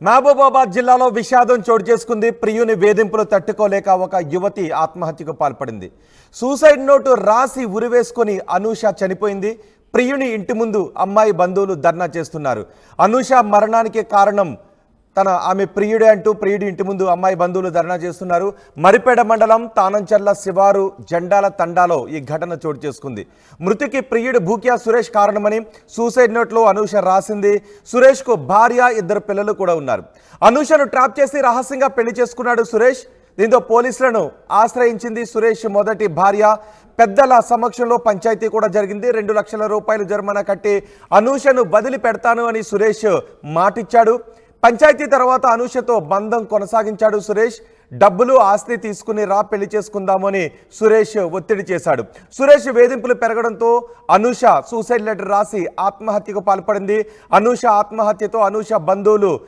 మహబూబాబాద్ జిల్లాలో విషాదం చోటు చేసుకుంది. ప్రియుని వేధింపులు తట్టుకోలేక ఒక యువతి ఆత్మహత్యకు పాల్పడింది. సూసైడ్ నోటు రాసి ఉరివేసుకొని అనూష చనిపోయింది. ప్రియుని ఇంటి ముందు అమ్మాయి బంధువులు ధర్నా చేస్తున్నారు. అనూష మరణానికి కారణం ఆమె ప్రియుడే అంటూ ప్రియుడి ఇంటి ముందు అమ్మాయి బంధువులు ధర్నా చేస్తున్నారు. మరిపేడ మండలం తానంచర్ల శివారు జెండాల తండాలో ఈ ఘటన చోటు చేసుకుంది. మృతికి ప్రియుడు భూక్యా సురేష్ కారణమని సూసైడ్ నోట్లో అనూష రాసింది. సురేష్కు భార్య, 2 పిల్లలు కూడా ఉన్నారు. అనూషను ట్రాప్ చేసి రహస్యంగా పెళ్లి చేసుకున్నాడు సురేష్. దీంతో పోలీసులను ఆశ్రయించింది సురేష్ మొదటి భార్య. పెద్దల సమక్షంలో పంచాయతీ కూడా జరిగింది. 2 లక్షల రూపాయలు జరిమానా కట్టి అనూషను వదిలిపెడతాను అని సురేష్ మాటిచ్చాడు. పంచాయతీ తర్వాత అనూషతో బంధం కొనసాగించాడు సురేష్. డబ్బులు, ఆస్తి తీసుకుని పెళ్లి చేసుకుందామని సురేష్ ఒత్తిడి చేశాడు. సురేష్ వేధింపులు పెరగడంతో అనూష సూసైడ్ లెటర్ రాసి ఆత్మహత్యకు పాల్పడింది. అనూష ఆత్మహత్యతో అనూష బంధువులు